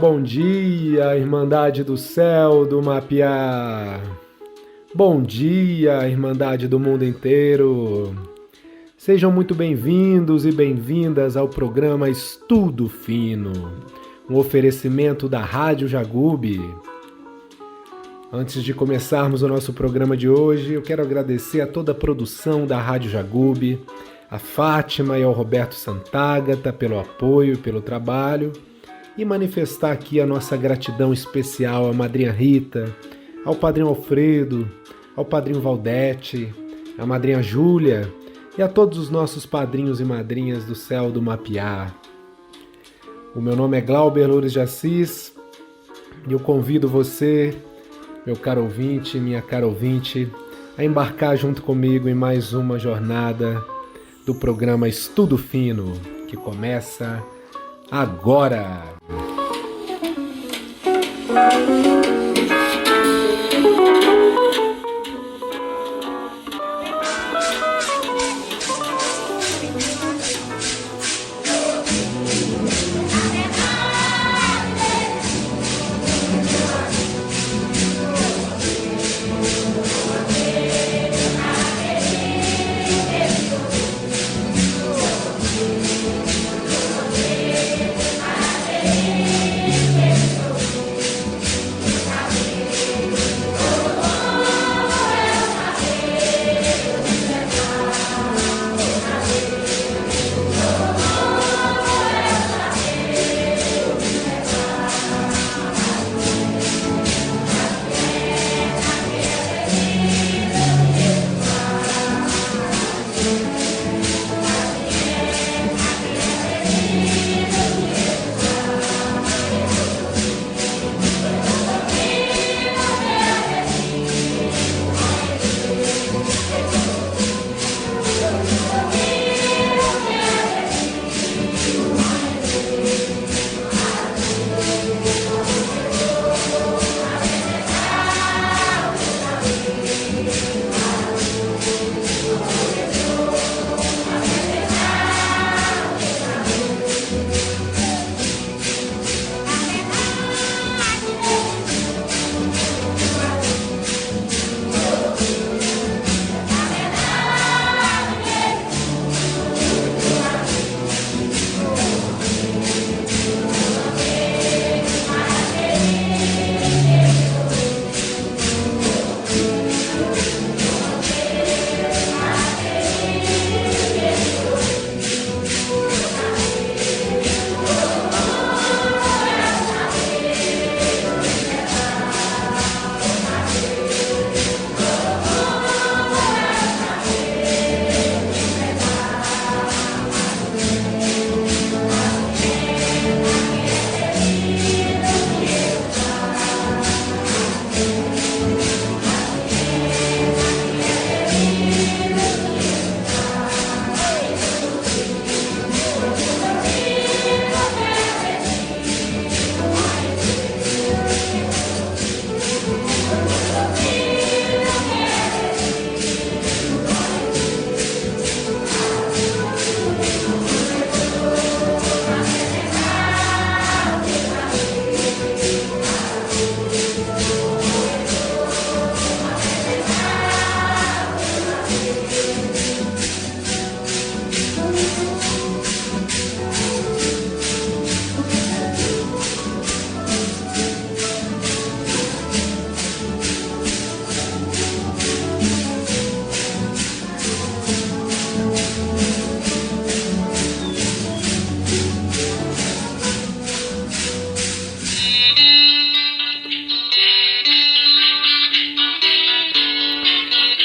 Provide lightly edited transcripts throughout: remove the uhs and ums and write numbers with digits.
Bom dia, Irmandade do Céu do Mapiá. Bom dia, Irmandade do mundo inteiro. Sejam muito bem-vindos e bem-vindas ao programa Estudo Fino, um oferecimento da Rádio Jagube. Antes de começarmos o nosso programa de hoje, eu quero agradecer a toda a produção da Rádio Jagube, a Fátima e ao Roberto Santagata pelo apoio e pelo trabalho, e manifestar aqui a nossa gratidão especial à Madrinha Rita, ao Padrinho Alfredo, ao Padrinho Valdete, à Madrinha Júlia e a todos os nossos padrinhos e madrinhas do céu do Mapiá. O meu nome é Glauber Loures de Assis e eu convido você, meu caro ouvinte, minha cara ouvinte, a embarcar junto comigo em mais uma jornada do programa Estudo Fino, que começa agora!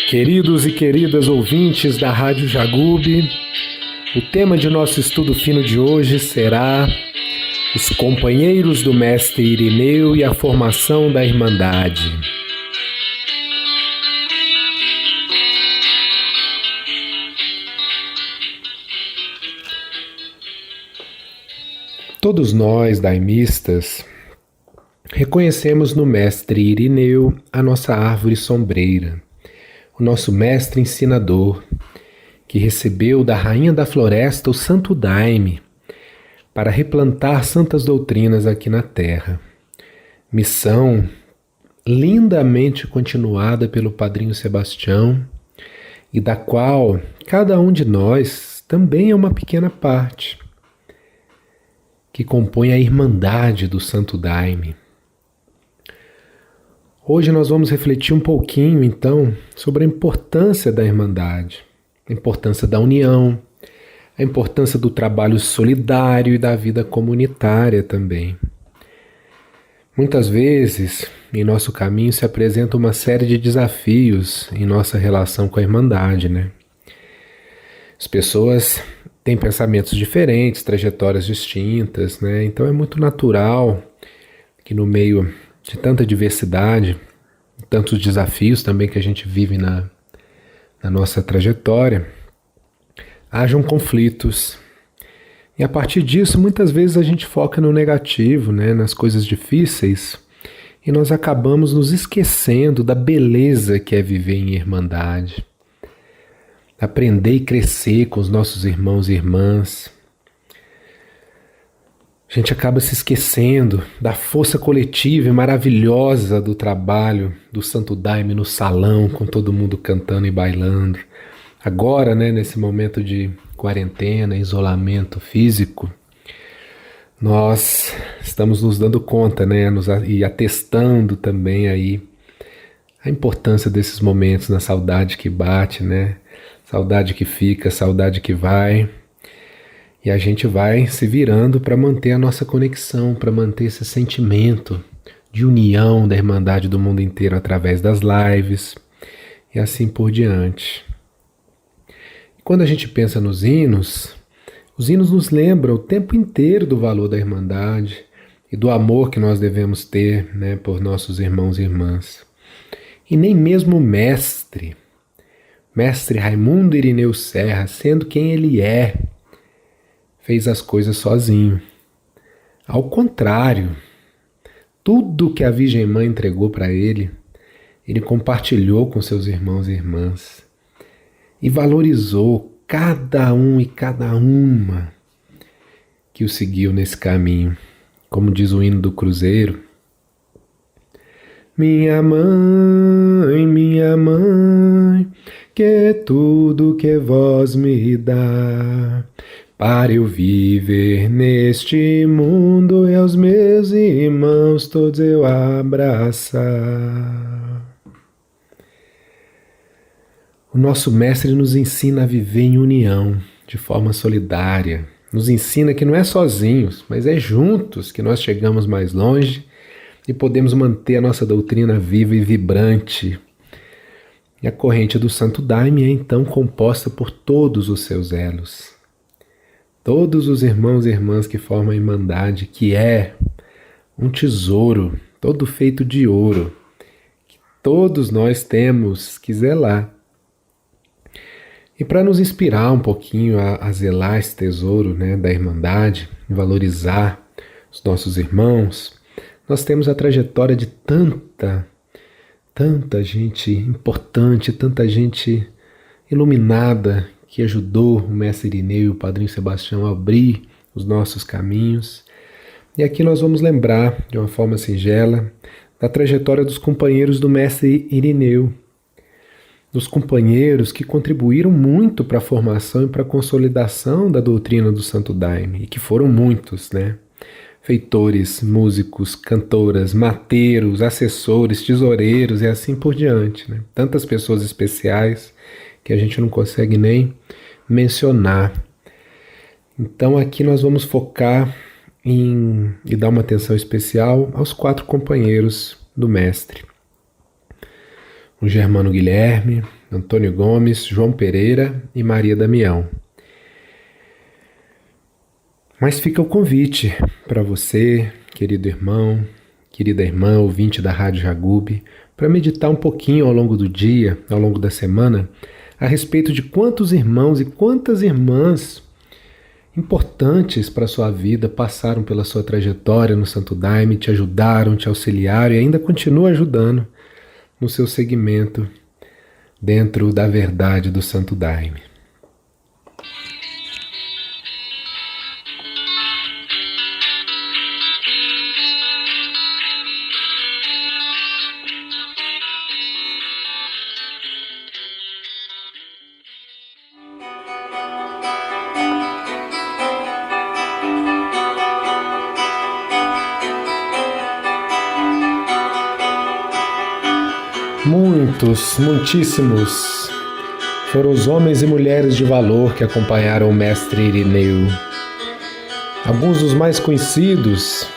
Queridos e queridas ouvintes da Rádio Jagube, o tema de nosso estudo fino de hoje será os companheiros do Mestre Irineu e a formação da Irmandade. Todos nós, daimistas, reconhecemos no Mestre Irineu a nossa árvore sombreira, o nosso mestre ensinador, que recebeu da Rainha da Floresta o Santo Daime para replantar santas doutrinas aqui na Terra. Missão lindamente continuada pelo Padrinho Sebastião e da qual cada um de nós também é uma pequena parte, que compõe a Irmandade do Santo Daime. Hoje nós vamos refletir um pouquinho, então, sobre a importância da Irmandade, a importância da união, a importância do trabalho solidário e da vida comunitária também. Muitas vezes, em nosso caminho, se apresenta uma série de desafios em nossa relação com a Irmandade, né? As pessoas têm pensamentos diferentes, trajetórias distintas, né? Então é muito natural que no meio de tanta diversidade, tantos desafios também que a gente vive na nossa trajetória, hajam conflitos. E a partir disso, muitas vezes a gente foca no negativo, né, nas coisas difíceis, e nós acabamos nos esquecendo da beleza que é viver em irmandade. Aprender e crescer com os nossos irmãos e irmãs. A gente acaba se esquecendo da força coletiva e maravilhosa do trabalho do Santo Daime no salão, com todo mundo cantando e bailando. Agora, né, nesse momento de quarentena, isolamento físico, nós estamos nos dando conta, né, e atestando também aí a importância desses momentos na saudade que bate, né, saudade que fica, saudade que vai. E a gente vai se virando para manter a nossa conexão, para manter esse sentimento de união da Irmandade do mundo inteiro através das lives e assim por diante. E quando a gente pensa nos hinos, os hinos nos lembram o tempo inteiro do valor da Irmandade e do amor que nós devemos ter, né, por nossos irmãos e irmãs. E nem mesmo o mestre Raimundo Irineu Serra, sendo quem ele é, fez as coisas sozinho. Ao contrário, tudo que a Virgem Mãe entregou para ele, ele compartilhou com seus irmãos e irmãs e valorizou cada um e cada uma que o seguiu nesse caminho. Como diz o hino do Cruzeiro: minha mãe, que tudo que vós me dá, para eu viver neste mundo e aos meus irmãos todos eu abraçar. O nosso mestre nos ensina a viver em união, de forma solidária. Nos ensina que não é sozinhos, mas é juntos que nós chegamos mais longe e podemos manter a nossa doutrina viva e vibrante. E a corrente do Santo Daime é então composta por todos os seus elos. Todos os irmãos e irmãs que formam a Irmandade, que é um tesouro, todo feito de ouro, que todos nós temos que zelar. E para nos inspirar um pouquinho a zelar esse tesouro, né, da Irmandade, valorizar os nossos irmãos, nós temos a trajetória de tanta gente importante, tanta gente iluminada, que ajudou o Mestre Irineu e o Padrinho Sebastião a abrir os nossos caminhos. E aqui nós vamos lembrar, de uma forma singela, da trajetória dos companheiros do Mestre Irineu, dos companheiros que contribuíram muito para a formação e para a consolidação da doutrina do Santo Daime, e que foram muitos, né? Feitores, músicos, cantoras, mateiros, assessores, tesoureiros e assim por diante, né? Tantas pessoas especiais que a gente não consegue nem mencionar. Então aqui nós vamos focar e dar uma atenção especial aos 4 companheiros do mestre. O Germano Guilherme, Antônio Gomes, João Pereira e Maria Damião. Mas fica o convite para você, querido irmão, querida irmã, ouvinte da Rádio Jagube, para meditar um pouquinho ao longo do dia, ao longo da semana, a respeito de quantos irmãos e quantas irmãs importantes para a sua vida passaram pela sua trajetória no Santo Daime, te ajudaram, te auxiliaram e ainda continuam ajudando no seu segmento dentro da verdade do Santo Daime. muitíssimos foram os homens e mulheres de valor que acompanharam o mestre Irineu. Alguns dos mais conhecidos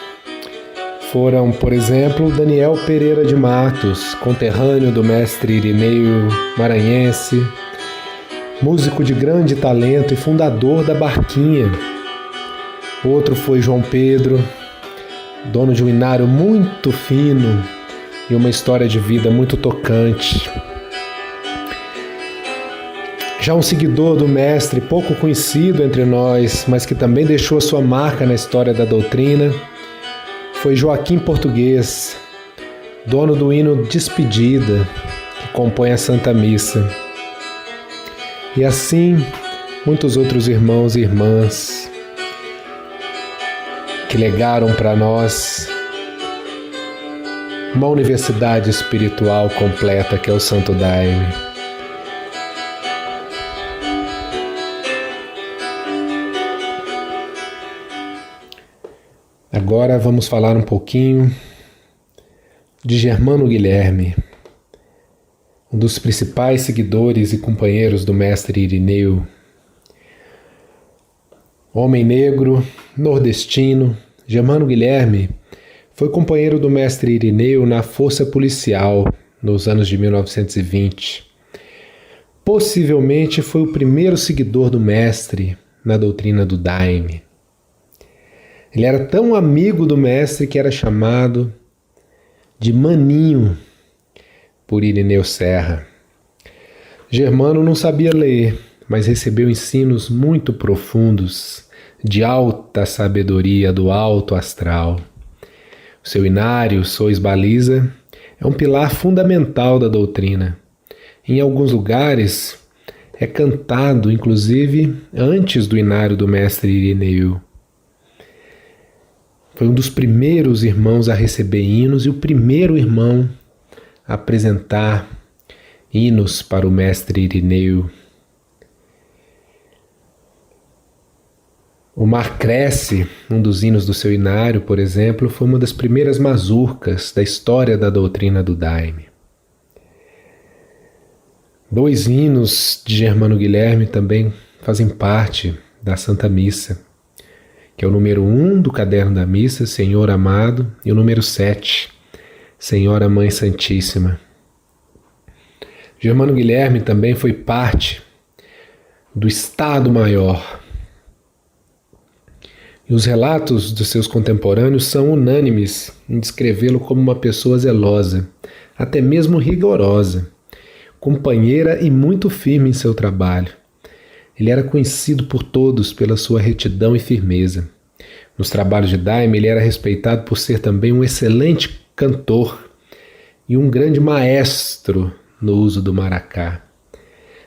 foram, por exemplo, Daniel Pereira de Matos, conterrâneo do mestre Irineu, maranhense, músico de grande talento e fundador da Barquinha. Outro foi João Pedro, dono de um inário muito fino e uma história de vida muito tocante. Já um seguidor do mestre, pouco conhecido entre nós, mas que também deixou a sua marca na história da doutrina, foi Joaquim Português, dono do hino Despedida, que compõe a Santa Missa. E assim, muitos outros irmãos e irmãs que legaram para nós uma universidade espiritual completa que é o Santo Daime. Agora vamos falar um pouquinho de Germano Guilherme, um dos principais seguidores e companheiros do mestre Irineu. Homem negro, nordestino, Germano Guilherme foi companheiro do mestre Irineu na Força Policial nos anos de 1920. Possivelmente foi o primeiro seguidor do mestre na doutrina do Daime. Ele era tão amigo do mestre que era chamado de Maninho por Irineu Serra. Germano não sabia ler, mas recebeu ensinos muito profundos, de alta sabedoria do alto astral. O seu inário, Sois Baliza, é um pilar fundamental da doutrina. Em alguns lugares é cantado, inclusive, antes do inário do mestre Irineu. Foi um dos primeiros irmãos a receber hinos e o primeiro irmão a apresentar hinos para o mestre Irineu. O Mar Cresce, um dos hinos do seu inário, por exemplo, foi uma das primeiras mazurcas da história da doutrina do Daime. 2 hinos de Germano Guilherme também fazem parte da Santa Missa, que é o número 1 do Caderno da Missa, Senhor Amado, e o número 7, Senhora Mãe Santíssima. Germano Guilherme também foi parte do Estado Maior. E os relatos dos seus contemporâneos são unânimes em descrevê-lo como uma pessoa zelosa, até mesmo rigorosa, companheira e muito firme em seu trabalho. Ele era conhecido por todos pela sua retidão e firmeza. Nos trabalhos de Daime, ele era respeitado por ser também um excelente cantor e um grande maestro no uso do maracá,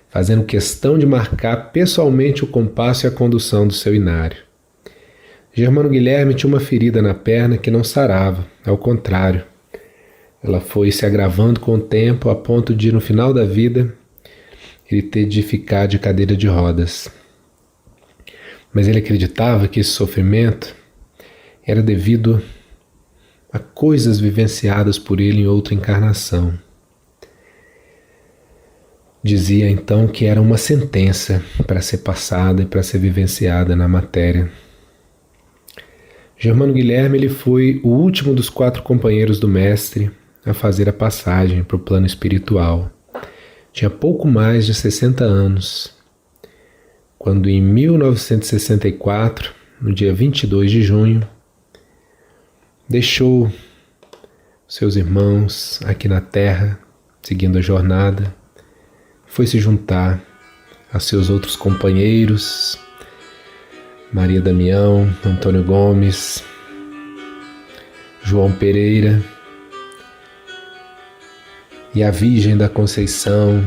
fazendo questão de marcar pessoalmente o compasso e a condução do seu inário. Germano Guilherme tinha uma ferida na perna que não sarava, ao contrário. Ela foi se agravando com o tempo a ponto de, no final da vida, ele ter de ficar de cadeira de rodas. Mas ele acreditava que esse sofrimento era devido a coisas vivenciadas por ele em outra encarnação. Dizia então que era uma sentença para ser passada e para ser vivenciada na matéria. Germano Guilherme ele foi o último dos 4 companheiros do mestre a fazer a passagem para o plano espiritual. Tinha pouco mais de 60 anos, quando em 1964, no dia 22 de junho, deixou seus irmãos aqui na Terra, seguindo a jornada, foi se juntar a seus outros companheiros, Maria Damião, Antônio Gomes, João Pereira e a Virgem da Conceição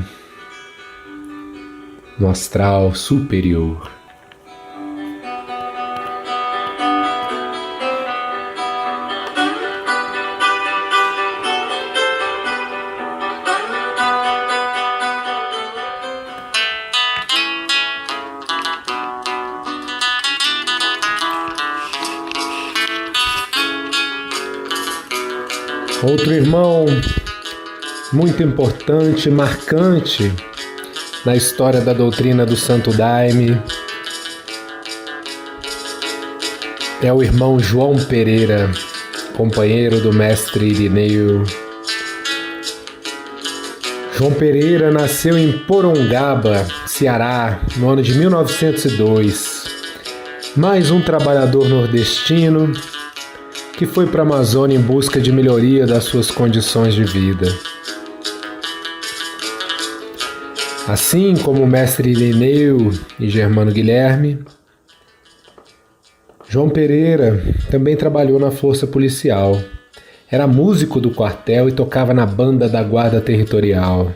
no astral superior. Outro irmão muito importante, marcante na história da doutrina do Santo Daime é o irmão João Pereira, companheiro do mestre Irineu. João Pereira nasceu em Porongaba, Ceará, no ano de 1902. Mais um trabalhador nordestino que foi para a Amazônia em busca de melhoria das suas condições de vida. Assim como o mestre Irineu e Germano Guilherme, João Pereira também trabalhou na força policial. Era músico do quartel e tocava na banda da Guarda Territorial.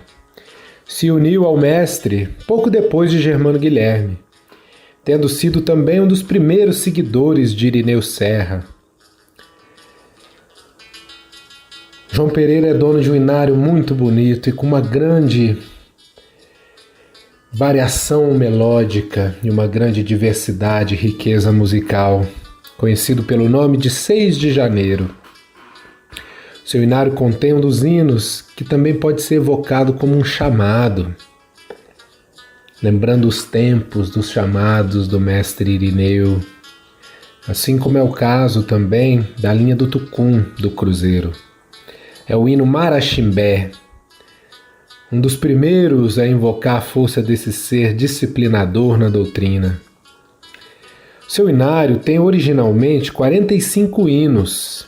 Se uniu ao mestre pouco depois de Germano Guilherme, tendo sido também um dos primeiros seguidores de Irineu Serra. João Pereira é dono de um inário muito bonito e com uma grande variação melódica e uma grande diversidade e riqueza musical, conhecido pelo nome de 6 de Janeiro. Seu inário contém um dos hinos que também pode ser evocado como um chamado, lembrando os tempos dos chamados do mestre Irineu, assim como é o caso também da linha do Tucum do Cruzeiro. É o hino Maraximbé, um dos primeiros a invocar a força desse ser disciplinador na doutrina. Seu inário tem originalmente 45 hinos,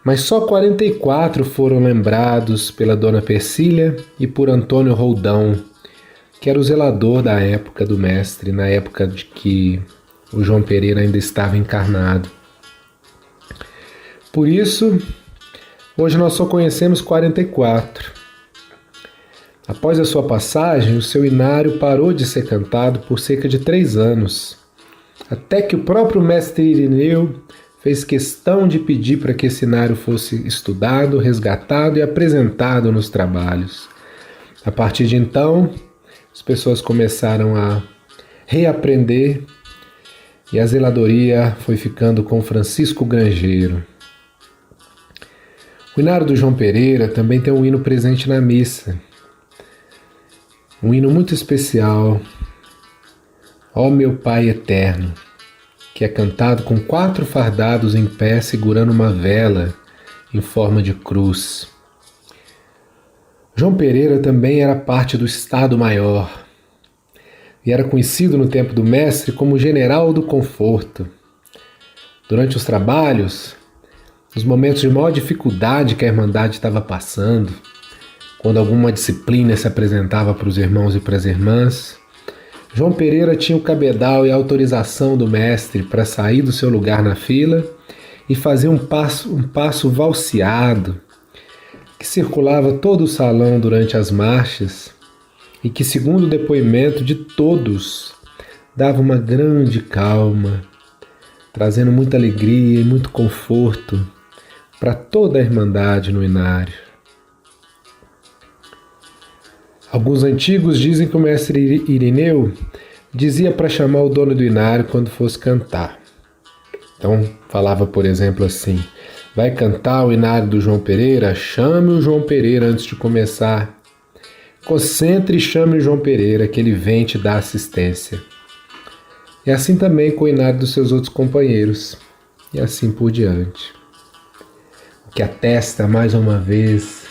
mas só 44 foram lembrados pela Dona Persília e por Antônio Roldão, que era o zelador da época do mestre, na época de que o João Pereira ainda estava encarnado. Por isso, hoje nós só conhecemos 44. Após a sua passagem, o seu inário parou de ser cantado por cerca de 3 anos, até que o próprio mestre Irineu fez questão de pedir para que esse inário fosse estudado, resgatado e apresentado nos trabalhos. A partir de então, as pessoas começaram a reaprender e a zeladoria foi ficando com Francisco Grangeiro. O inário do João Pereira também tem um hino presente na missa. Um hino muito especial, Ó meu Pai Eterno, que é cantado com 4 fardados em pé segurando uma vela em forma de cruz. João Pereira também era parte do Estado-Maior e era conhecido no tempo do mestre como General do Conforto. Durante os trabalhos, nos momentos de maior dificuldade que a Irmandade estava passando, quando alguma disciplina se apresentava para os irmãos e para as irmãs, João Pereira tinha o cabedal e a autorização do mestre para sair do seu lugar na fila e fazer um passo valseado que circulava todo o salão durante as marchas e que, segundo o depoimento de todos, dava uma grande calma, trazendo muita alegria e muito conforto para toda a Irmandade no inário. Alguns antigos dizem que o mestre Irineu dizia para chamar o dono do inário quando fosse cantar. Então falava, por exemplo, assim: vai cantar o inário do João Pereira? Chame o João Pereira antes de começar. Concentre e chame o João Pereira, que ele vem te dar assistência. E assim também com o inário dos seus outros companheiros. E assim por diante. O que atesta, mais uma vez,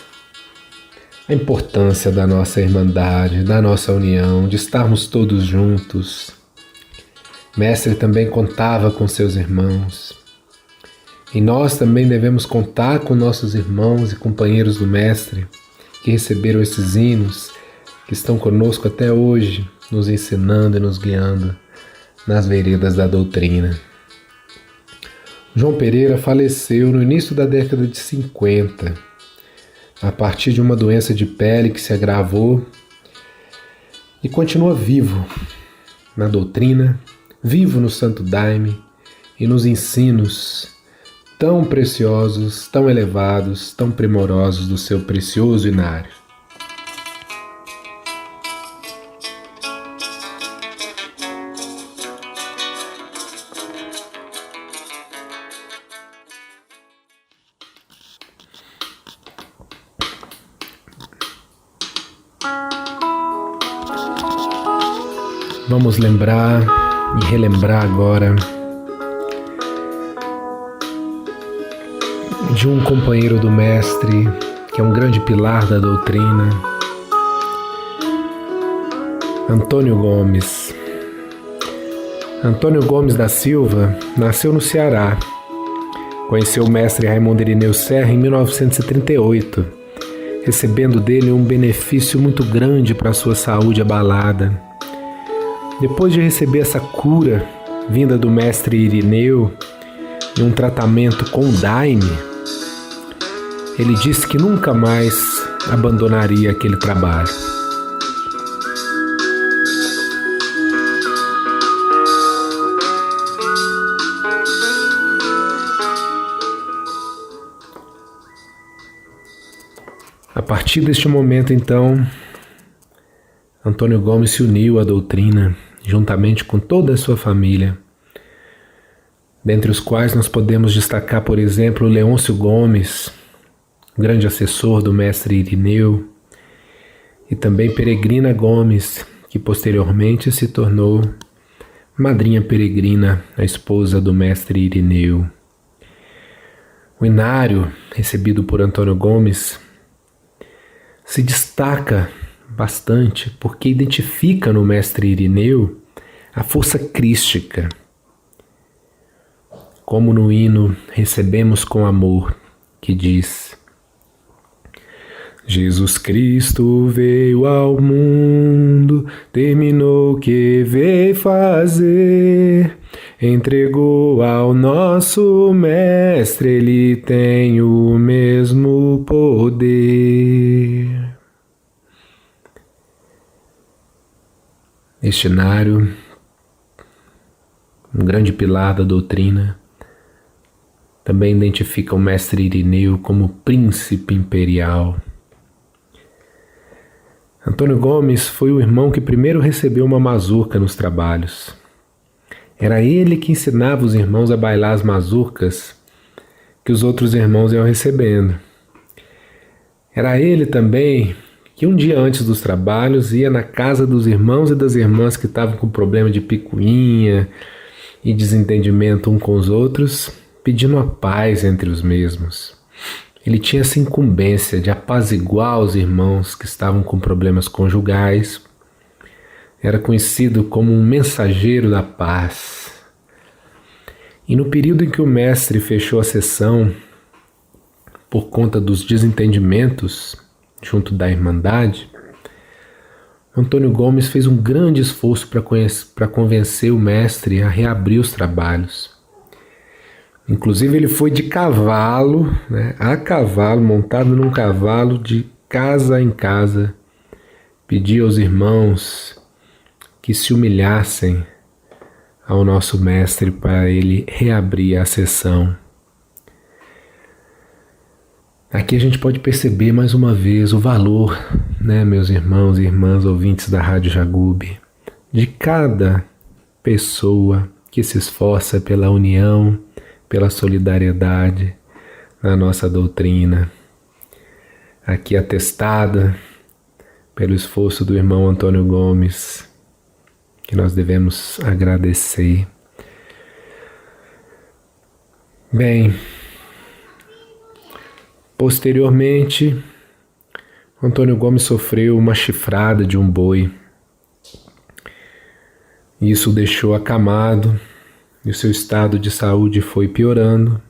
a importância da nossa irmandade, da nossa união, de estarmos todos juntos. Mestre também contava com seus irmãos. E nós também devemos contar com nossos irmãos e companheiros do Mestre, que receberam esses hinos, que estão conosco até hoje, nos ensinando e nos guiando nas veredas da doutrina. João Pereira faleceu no início da década de 50, a partir de uma doença de pele que se agravou, e continua vivo na doutrina, vivo no Santo Daime e nos ensinos tão preciosos, tão elevados, tão primorosos do seu precioso inário. Vamos lembrar e relembrar agora de um companheiro do Mestre, que é um grande pilar da doutrina, Antônio Gomes. Antônio Gomes da Silva nasceu no Ceará. Conheceu o mestre Raimundo Irineu Serra em 1938, recebendo dele um benefício muito grande para a sua saúde abalada. Depois de receber essa cura vinda do mestre Irineu e um tratamento com o Daime, ele disse que nunca mais abandonaria aquele trabalho. A partir deste momento, então, Antônio Gomes se uniu à doutrina, juntamente com toda a sua família, dentre os quais nós podemos destacar, por exemplo, Leôncio Gomes, grande assessor do mestre Irineu, e também Peregrina Gomes, que posteriormente se tornou madrinha peregrina, a esposa do mestre Irineu. O inário, recebido por Antônio Gomes, se destaca bastante porque identifica no mestre Irineu a força crística. Como no hino Recebemos com Amor, que diz: Jesus Cristo veio ao mundo, terminou o que veio fazer, entregou ao nosso mestre, ele tem o mesmo poder. Este inário, um grande pilar da doutrina, também identifica o mestre Irineu como príncipe imperial. Antônio Gomes foi o irmão que primeiro recebeu uma mazurca nos trabalhos. Era ele que ensinava os irmãos a bailar as mazurcas que os outros irmãos iam recebendo. Era ele também que um dia antes dos trabalhos ia na casa dos irmãos e das irmãs que estavam com problema de picuinha e desentendimento um com os outros, pedindo a paz entre os mesmos. Ele tinha essa incumbência de apaziguar os irmãos que estavam com problemas conjugais. Era conhecido como um mensageiro da paz. E no período em que o mestre fechou a sessão, por conta dos desentendimentos junto da Irmandade, Antônio Gomes fez um grande esforço para convencer o mestre a reabrir os trabalhos. Inclusive ele foi de cavalo, a cavalo, montado num cavalo, de casa em casa, pedir aos irmãos que se humilhassem ao nosso mestre para ele reabrir a sessão. Aqui a gente pode perceber mais uma vez o valor, meus irmãos e irmãs ouvintes da Rádio Jagube, de cada pessoa que se esforça pela união, pela solidariedade na nossa doutrina. Aqui atestada pelo esforço do irmão Antônio Gomes, que nós devemos agradecer. Bem, posteriormente, Antônio Gomes sofreu uma chifrada de um boi. Isso o deixou acamado e o seu estado de saúde foi piorando,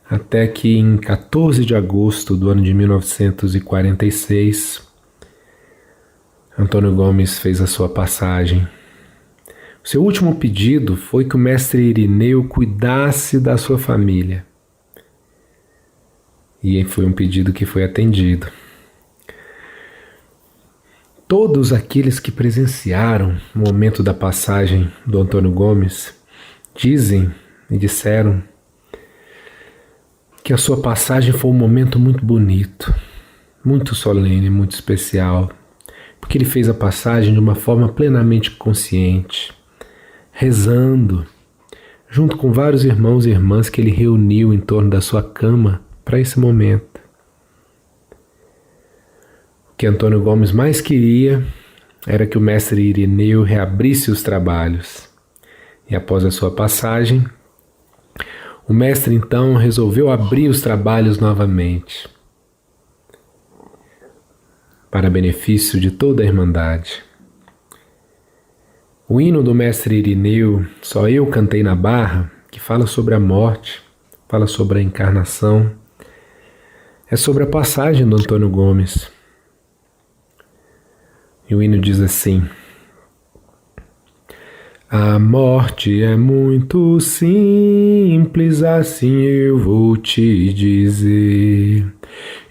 até que em 14 de agosto do ano de 1946, Antônio Gomes fez a sua passagem. O seu último pedido foi que o mestre Irineu cuidasse da sua família. E foi um pedido que foi atendido. Todos aqueles que presenciaram o momento da passagem do Antônio Gomes dizem e disseram que a sua passagem foi um momento muito bonito, muito solene, muito especial, porque ele fez a passagem de uma forma plenamente consciente, rezando, junto com vários irmãos e irmãs que ele reuniu em torno da sua cama para esse momento. O que Antônio Gomes mais queria era que o mestre Irineu reabrisse os trabalhos. E após a sua passagem, o mestre então resolveu abrir os trabalhos novamente, para benefício de toda a Irmandade. O hino do mestre Irineu, Só Eu Cantei na Barra, que fala sobre a morte, fala sobre a encarnação, é sobre a passagem do Antônio Gomes. E o hino diz assim: a morte é muito simples, assim eu vou te dizer.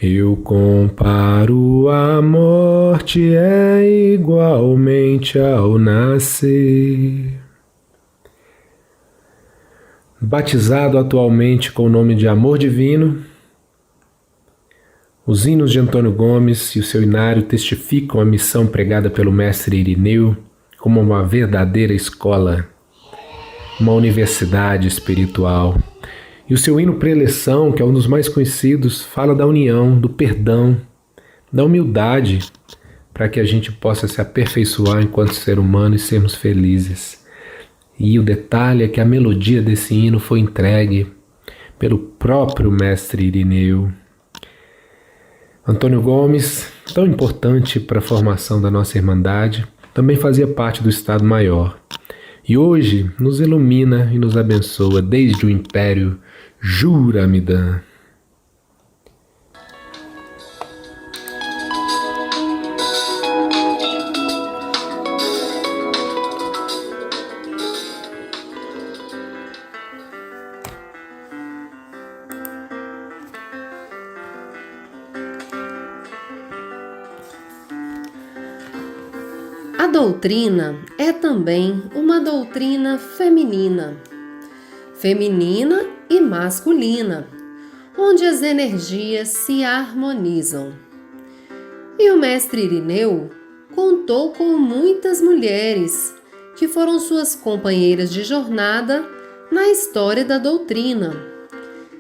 Eu comparo a morte igualmente ao nascer. Batizado atualmente com o nome de Amor Divino, os hinos de Antônio Gomes e o seu inário testificam a missão pregada pelo mestre Irineu como uma verdadeira escola, uma universidade espiritual. E o seu hino Preleção, que é um dos mais conhecidos, fala da união, do perdão, da humildade, para que a gente possa se aperfeiçoar enquanto ser humano e sermos felizes. E o detalhe é que a melodia desse hino foi entregue pelo próprio mestre Irineu. Antônio Gomes, tão importante para a formação da nossa Irmandade, também fazia parte do Estado Maior. E hoje nos ilumina e nos abençoa desde o Império Juramidã. A doutrina é também uma doutrina feminina e masculina, onde as energias se harmonizam. E o mestre Irineu contou com muitas mulheres que foram suas companheiras de jornada na história da doutrina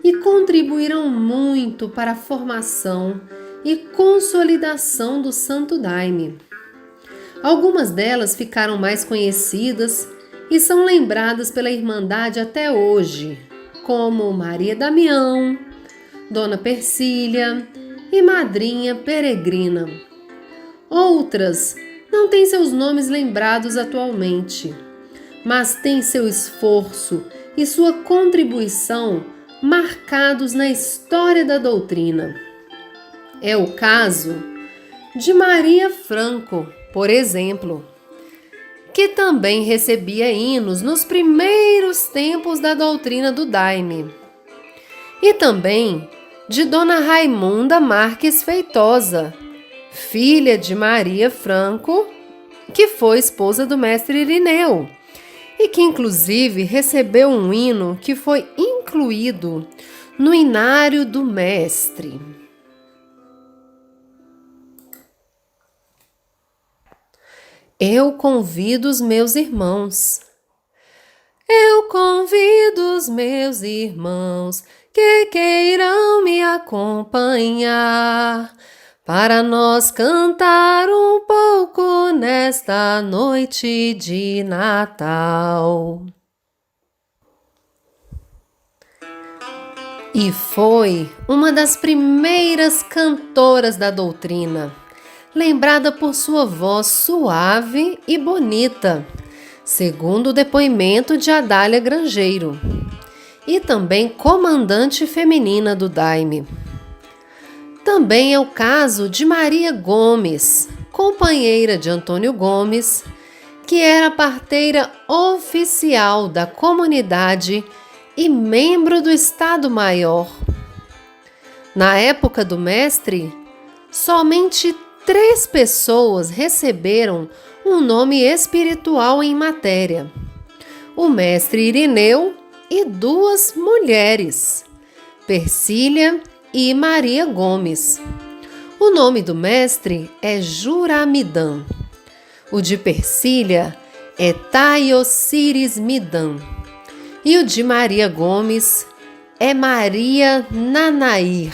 e contribuíram muito para a formação e consolidação do Santo Daime. Algumas delas ficaram mais conhecidas e são lembradas pela Irmandade até hoje, como Maria Damião, Dona Persília e Madrinha Peregrina. Outras não têm seus nomes lembrados atualmente, mas têm seu esforço e sua contribuição marcados na história da doutrina. É o caso de Maria Franco, por exemplo, que também recebia hinos nos primeiros tempos da doutrina do Daime. E também de Dona Raimunda Marques Feitosa, filha de Maria Franco, que foi esposa do mestre Irineu, e que inclusive recebeu um hino que foi incluído no inário do mestre. Eu convido os meus irmãos. Eu convido os meus irmãos que queiram me acompanhar para nós cantar um pouco nesta noite de Natal. E foi uma das primeiras cantoras da doutrina, lembrada por sua voz suave e bonita, segundo o depoimento de Adália Grangeiro, e também comandante feminina do Daime. Também é o caso de Maria Gomes, companheira de Antônio Gomes, que era parteira oficial da comunidade e membro do Estado Maior. Na época do mestre, somente 3 pessoas receberam um nome espiritual em matéria: o mestre Irineu e 2 mulheres, Persília e Maria Gomes. O nome do mestre é Juramidã. O de Persília é Taiocíris Midã. E o de Maria Gomes é Maria Nanair.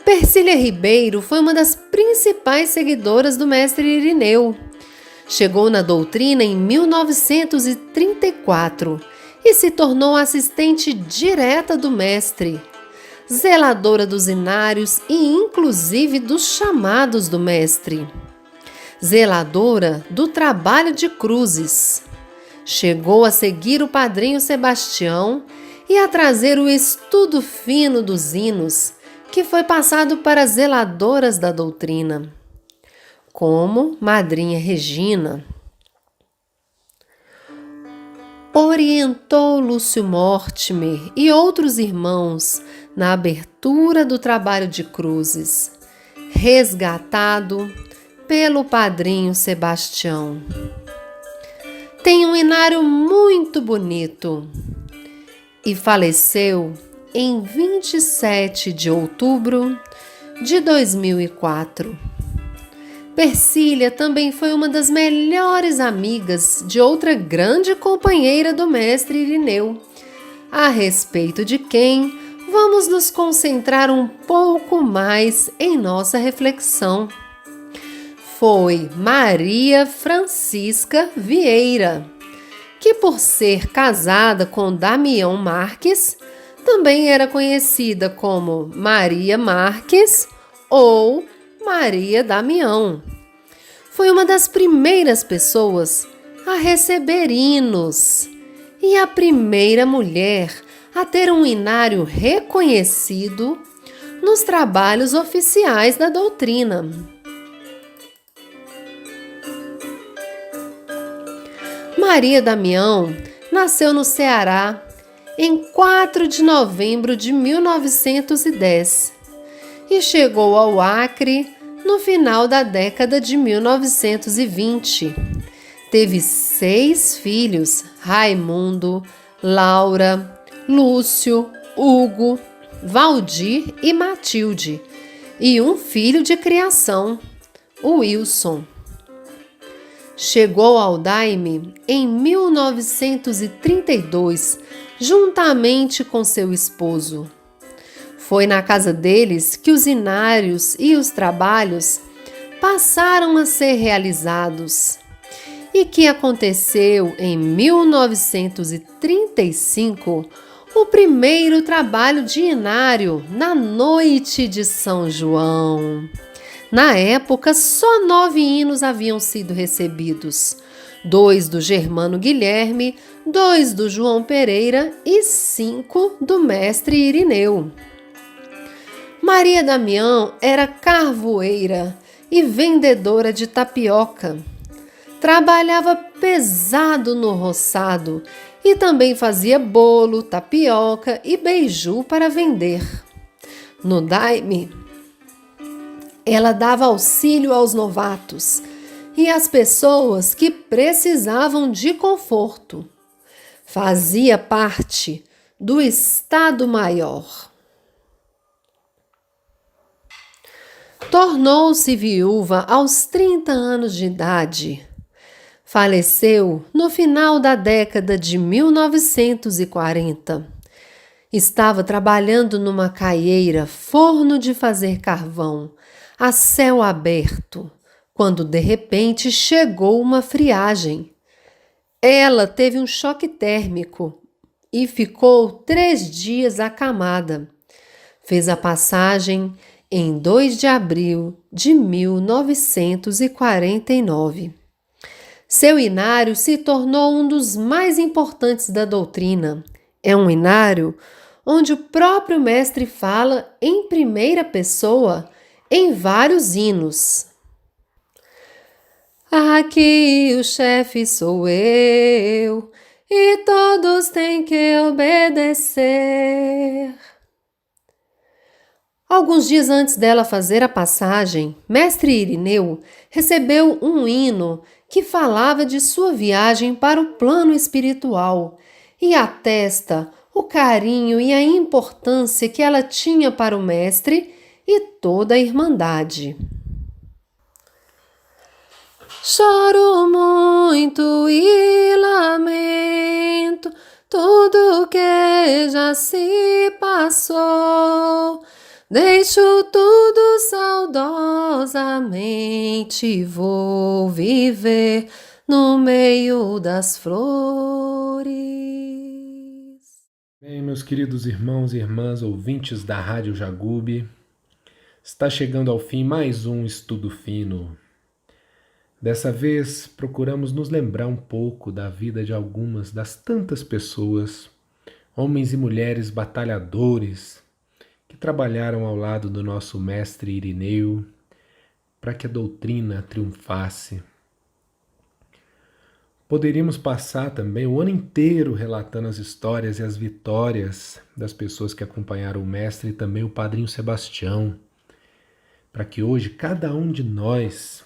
Persília Ribeiro foi uma das principais seguidoras do mestre Irineu. Chegou na doutrina em 1934 e se tornou assistente direta do mestre, zeladora dos inários e inclusive dos chamados do mestre, zeladora do trabalho de cruzes. Chegou a seguir o padrinho Sebastião e a trazer o estudo fino dos hinos, que foi passado para as zeladoras da doutrina, como Madrinha Regina. Orientou Lúcio Mortimer e outros irmãos na abertura do trabalho de cruzes, resgatado pelo padrinho Sebastião. Tem um inário muito bonito e faleceu em 27 de outubro de 2004. Persília também foi uma das melhores amigas de outra grande companheira do mestre Irineu, a respeito de quem vamos nos concentrar um pouco mais em nossa reflexão. Foi Maria Francisca Vieira, que por ser casada com Damião Marques, também era conhecida como Maria Marques ou Maria Damião. Foi uma das primeiras pessoas a receber hinos e a primeira mulher a ter um inário reconhecido nos trabalhos oficiais da doutrina. Maria Damião nasceu no Ceará em 4 de novembro de 1910 e chegou ao Acre no final da década de 1920. Teve 6 filhos: Raimundo, Laura, Lúcio, Hugo, Valdir e Matilde, e um filho de criação, o Wilson. Chegou ao Daime em 1932, juntamente com seu esposo. Foi na casa deles que os inários e os trabalhos passaram a ser realizados, e que aconteceu em 1935 o primeiro trabalho de inário na noite de São João. Na época, só 9 hinos haviam sido recebidos: 2 do Germano Guilherme, 2 do João Pereira e 5 do mestre Irineu. Maria Damião era carvoeira e vendedora de tapioca. Trabalhava pesado no roçado e também fazia bolo, tapioca e beiju para vender. No Daime, ela dava auxílio aos novatos e às pessoas que precisavam de conforto. Fazia parte do Estado Maior. Tornou-se viúva aos 30 anos de idade. Faleceu no final da década de 1940. Estava trabalhando numa caieira, forno de fazer carvão, a céu aberto, quando de repente chegou uma friagem. Ela teve um choque térmico e ficou 3 dias acamada. Fez a passagem em 2 de abril de 1949. Seu inário se tornou um dos mais importantes da doutrina. É um inário onde o próprio mestre fala em primeira pessoa em vários hinos. Aqui o chefe sou eu e todos têm que obedecer. Alguns dias antes dela fazer a passagem, mestre Irineu recebeu um hino que falava de sua viagem para o plano espiritual e atesta o carinho e a importância que ela tinha para o mestre e toda a irmandade. Choro muito e lamento tudo que já se passou. Deixo tudo saudosamente vou viver no meio das flores. Bem, meus queridos irmãos e irmãs ouvintes da Rádio Jagube, está chegando ao fim mais um Estudo Fino. Dessa vez, procuramos nos lembrar um pouco da vida de algumas das tantas pessoas, homens e mulheres batalhadores, que trabalharam ao lado do nosso mestre Irineu para que a doutrina triunfasse. Poderíamos passar também o ano inteiro relatando as histórias e as vitórias das pessoas que acompanharam o mestre e também o padrinho Sebastião, para que hoje cada um de nós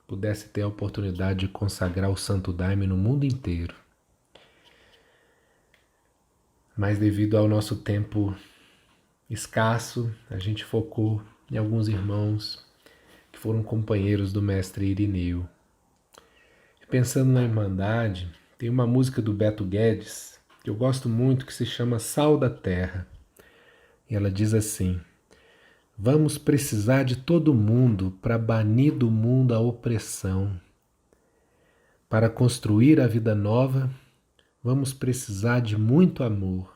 pudesse ter a oportunidade de consagrar o Santo Daime no mundo inteiro. Mas devido ao nosso tempo escasso, a gente focou em alguns irmãos que foram companheiros do mestre Irineu. Pensando na Irmandade, tem uma música do Beto Guedes que eu gosto muito que se chama Sal da Terra. E ela diz assim: vamos precisar de todo mundo para banir do mundo a opressão. Para construir a vida nova, vamos precisar de muito amor.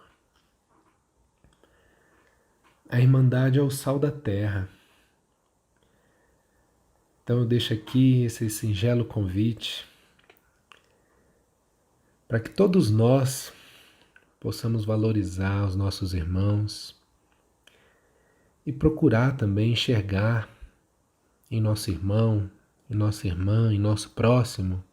A Irmandade é o sal da terra. Então eu deixo aqui esse singelo convite para que todos nós possamos valorizar os nossos irmãos e procurar também enxergar em nosso irmão, em nossa irmã, em nosso próximo,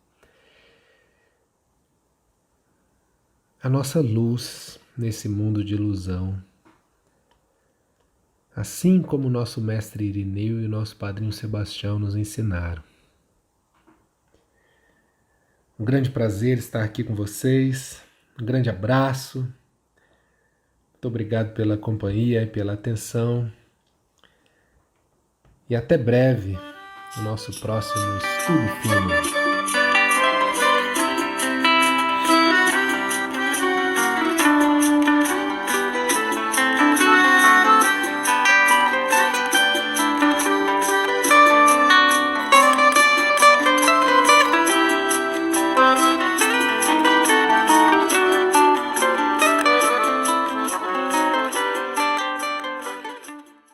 a nossa luz nesse mundo de ilusão. Assim como o nosso mestre Irineu e o nosso padrinho Sebastião nos ensinaram. Um grande prazer estar aqui com vocês, um grande abraço, muito obrigado pela companhia e pela atenção. E até breve, no nosso próximo Estudo Fino.